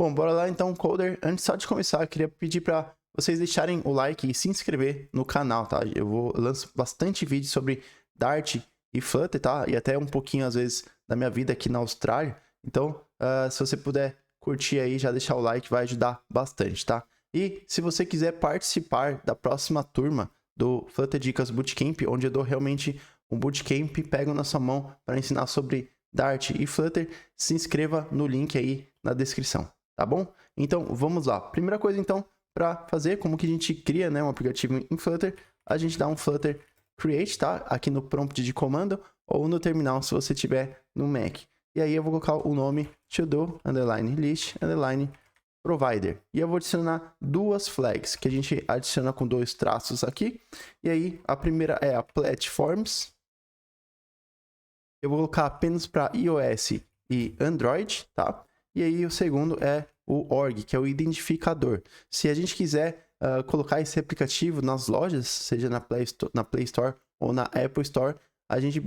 Bom, bora lá então, Coder. Antes só de começar, eu queria pedir para vocês deixarem o like e se inscrever no canal, tá? Eu lanço bastante vídeo sobre Dart e Flutter, tá? E até um pouquinho, às vezes, da minha vida aqui na Austrália. Então, se você puder curtir aí, já deixar o like, vai ajudar bastante, tá? E se você quiser participar da próxima turma do Flutter Dicas Bootcamp, onde eu dou realmente um bootcamp, pego na sua mão para ensinar sobre Dart e Flutter, se inscreva no link aí na descrição, tá bom? Então, vamos lá. Primeira coisa, então, para fazer, como que a gente cria, né, um aplicativo em Flutter, a gente dá um Flutter Create, tá? Aqui no prompt de comando ou no terminal, se você tiver no Mac. E aí eu vou colocar o nome to-do, underline list, underline provider. E eu vou adicionar duas flags, que a gente adiciona com dois traços aqui. E aí, a primeira é a platforms. Eu vou colocar apenas para iOS e Android, tá? E aí, o segundo é o org, que é o identificador. Se a gente quiser colocar esse aplicativo nas lojas, seja na Play Store ou na Apple Store, a gente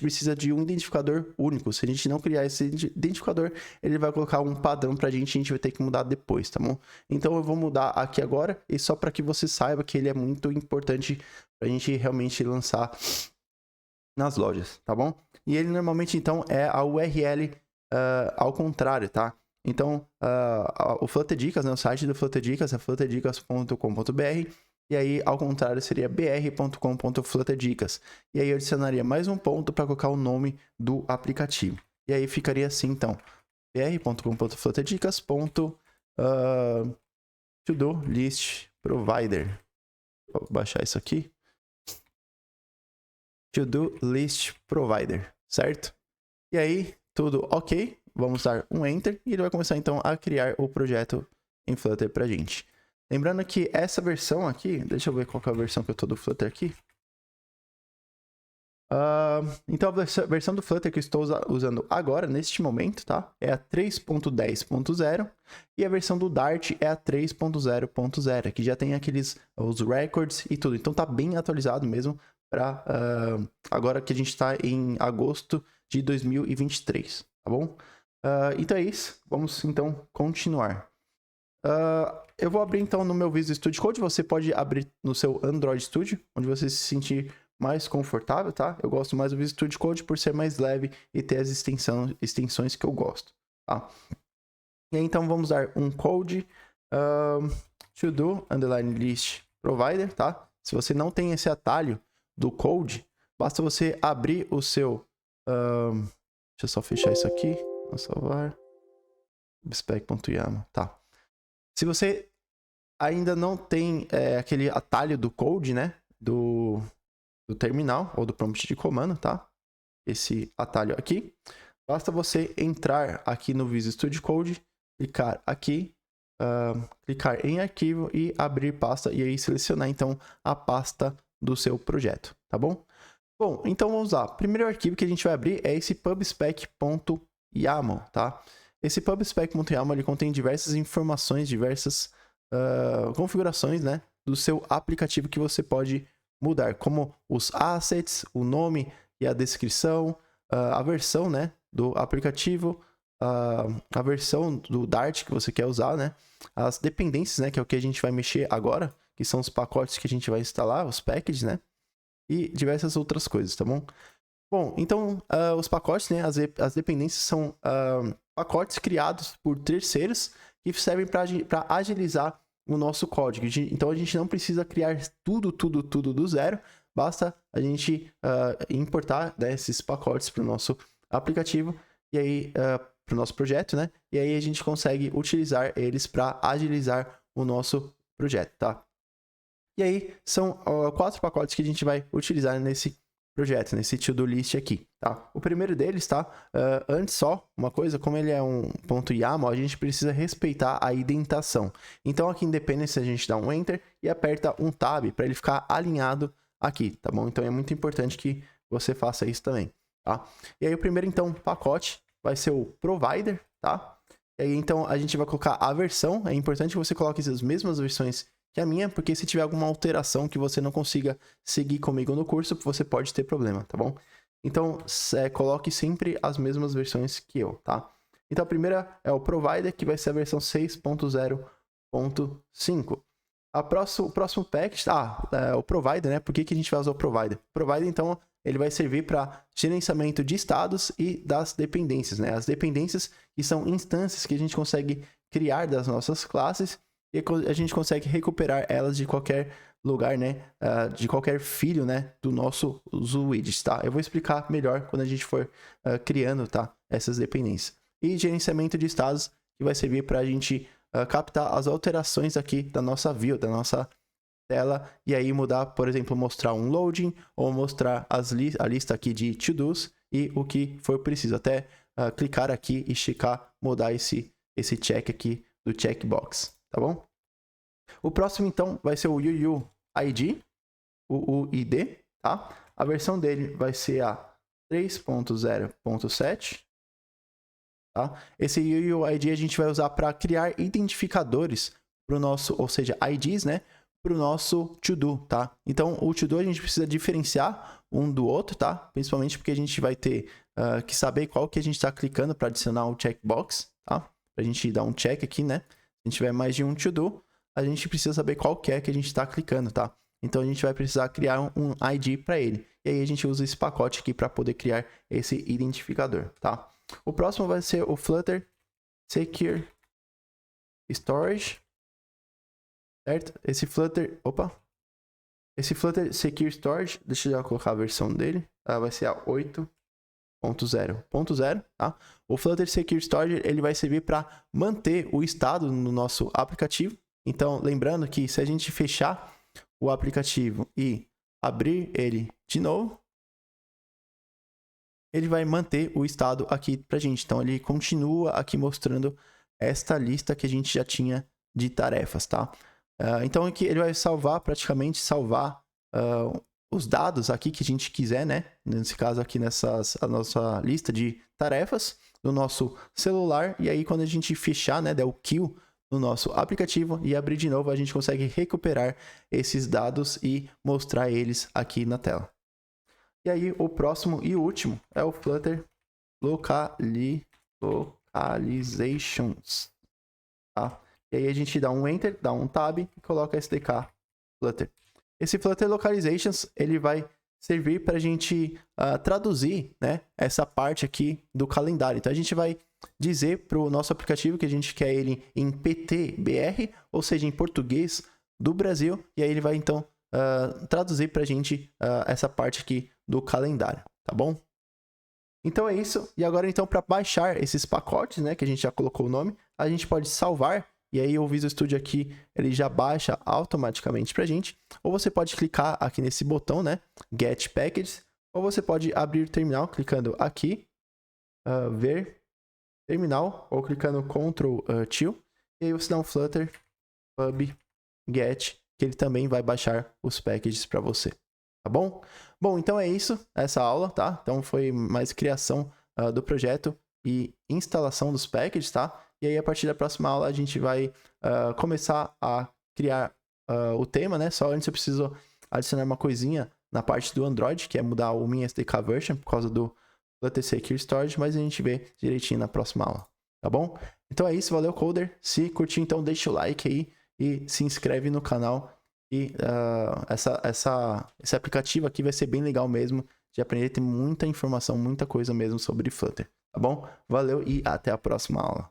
precisa de um identificador único. Se a gente não criar esse identificador, ele vai colocar um padrão pra gente e a gente vai ter que mudar depois, tá bom? Então eu vou mudar aqui agora, e só para que você saiba que ele é muito importante pra gente realmente lançar nas lojas, tá bom? E ele normalmente então é a URL ao contrário, tá? Então, o Flutter Dicas, né, o site do Flutter Dicas é flutterdicas.com.br, e aí, ao contrário, seria br.com.flutterdicas. E aí eu adicionaria mais um ponto para colocar o nome do aplicativo. E aí ficaria assim, então, br.com.flutterdicas. To-do list provider. Vou baixar isso aqui. To-do list provider, certo? E aí, tudo ok. Vamos dar um Enter e ele vai começar então a criar o projeto em Flutter pra gente. Lembrando que essa versão aqui, deixa eu ver qual que é a versão que eu tô do Flutter aqui. Então a versão do Flutter que eu estou usando agora, neste momento, tá? É a 3.10.0 e a versão do Dart é a 3.0.0, que já tem os records e tudo. Então tá bem atualizado mesmo para agora que a gente está em agosto de 2023, tá bom? Então é isso, vamos então continuar. Eu vou abrir então no meu Visual Studio Code, você pode abrir no seu Android Studio, onde você se sentir mais confortável, tá? Eu gosto mais do Visual Studio Code por ser mais leve e ter as extensões que eu gosto, tá? E aí, então vamos dar um code to-do underline list provider, tá? Se você não tem esse atalho do code, basta você abrir o seu... deixa eu só fechar isso aqui, vou salvar. spec.yaml, tá? Se você ainda não tem aquele atalho do code, né? Do terminal ou do prompt de comando, tá? Esse atalho aqui. Basta você entrar aqui no Visual Studio Code, clicar aqui, clicar em arquivo e abrir pasta. E aí selecionar então a pasta do seu projeto, tá bom? Bom, então vamos lá. O primeiro arquivo que a gente vai abrir é esse pubspec.yaml, tá? Esse pubspec.yaml ele contém diversas informações, diversas configurações, né, do seu aplicativo que você pode mudar, como os assets, o nome e a descrição, a versão, né, do aplicativo, a versão do Dart que você quer usar, né, as dependências, né, que é o que a gente vai mexer agora, que são os pacotes que a gente vai instalar, os packages, né, e diversas outras coisas, tá bom? Bom, então os pacotes, né, as dependências são pacotes criados por terceiros que servem para agilizar o nosso código. Então a gente não precisa criar tudo do zero, basta a gente importar, né, esses pacotes para o nosso aplicativo e aí para o nosso projeto, né? E aí a gente consegue utilizar eles para agilizar o nosso projeto, tá? E aí são 4 pacotes que a gente vai utilizar nesse projeto, nesse to-do list aqui, tá? O primeiro deles, tá? Antes só, uma coisa, como ele é um .yaml, a gente precisa respeitar a indentação. Então aqui em Dependency a gente dá um Enter e aperta um Tab para ele ficar alinhado aqui, tá bom? Então é muito importante que você faça isso também, tá? E aí o primeiro, então, pacote vai ser o Provider, tá? E aí, então, a gente vai colocar a versão. É importante que você coloque as mesmas versões que a minha, porque se tiver alguma alteração que você não consiga seguir comigo no curso, você pode ter problema, tá bom? Então, coloque sempre as mesmas versões que eu, tá? Então a primeira é o Provider, que vai ser a versão 6.0.5. O próximo package, o Provider, né? Por que a gente vai usar o Provider? O Provider, então, ele vai servir para gerenciamento de estados e das dependências, né? As dependências que são instâncias que a gente consegue criar das nossas classes e a gente consegue recuperar elas de qualquer lugar, né? De qualquer filho, né? Do nosso widget, tá? Eu vou explicar melhor quando a gente for criando, tá? Essas dependências. E gerenciamento de estados, que vai servir para a gente captar as alterações aqui da nossa view, da nossa tela, e aí mudar, por exemplo, mostrar um loading, ou mostrar a lista aqui de to-dos e o que for preciso. Até clicar aqui e checar, mudar esse check aqui do checkbox, tá bom? O próximo, então, vai ser o UUID, tá? A versão dele vai ser a 3.0.7. Tá? Esse UUID a gente vai usar para criar identificadores para o nosso, ou seja, IDs, né? Para o nosso to-do, tá? Então, o to-do a gente precisa diferenciar um do outro, tá? Principalmente porque a gente vai ter que saber qual que a gente está clicando para adicionar o checkbox, tá? Para a gente dar um check aqui, né? Se a gente tiver mais de um to-do, a gente precisa saber qual que é que a gente está clicando, tá? Então, a gente vai precisar criar um ID para ele. E aí, a gente usa esse pacote aqui para poder criar esse identificador, tá? O próximo vai ser o Flutter Secure Storage, certo? Esse Flutter Secure Storage, deixa eu já colocar a versão dele, vai ser a 8.0.0, tá? O Flutter Secure Storage, ele vai servir para manter o estado no nosso aplicativo. Então, lembrando que se a gente fechar o aplicativo e abrir ele de novo, ele vai manter o estado aqui pra gente. Então, ele continua aqui mostrando esta lista que a gente já tinha de tarefas, tá? Então, aqui ele vai praticamente salvar os dados aqui que a gente quiser, né? Nesse caso aqui, a nossa lista de tarefas do nosso celular. E aí, quando a gente fechar, né, der o kill no nosso aplicativo e abrir de novo, a gente consegue recuperar esses dados e mostrar eles aqui na tela. E aí, o próximo e último é o Flutter Localizations, tá? E aí a gente dá um Enter, dá um Tab e coloca SDK Flutter. Esse Flutter Localizations, ele vai servir para a gente traduzir, né, essa parte aqui do calendário. Então, a gente vai dizer para o nosso aplicativo que a gente quer ele em PTBR, ou seja, em português do Brasil, e aí ele vai, então, traduzir para a gente essa parte aqui do calendário, tá bom? Então é isso. E agora, então, para baixar esses pacotes, né, que a gente já colocou o nome, a gente pode salvar, e aí o Visual Studio aqui, ele já baixa automaticamente pra gente. Ou você pode clicar aqui nesse botão, né, Get Packages, ou você pode abrir o terminal clicando aqui, ver terminal, ou clicando Ctrl T, e aí você dá um Flutter Pub Get, que ele também vai baixar os packages para você, tá bom? Bom, então é isso, essa aula, tá? Então foi mais criação do projeto e instalação dos packages, tá? E aí a partir da próxima aula a gente vai começar a criar o tema, né? Só antes eu preciso adicionar uma coisinha na parte do Android, que é mudar o minha SDK version por causa do Flutter Secure Storage, mas a gente vê direitinho na próxima aula, tá bom? Então é isso, valeu, Coder. Se curtiu, então deixa o like aí e se inscreve no canal. E esse aplicativo aqui vai ser bem legal mesmo de aprender, tem muita informação, muita coisa mesmo sobre Flutter, tá bom? Valeu e até a próxima aula.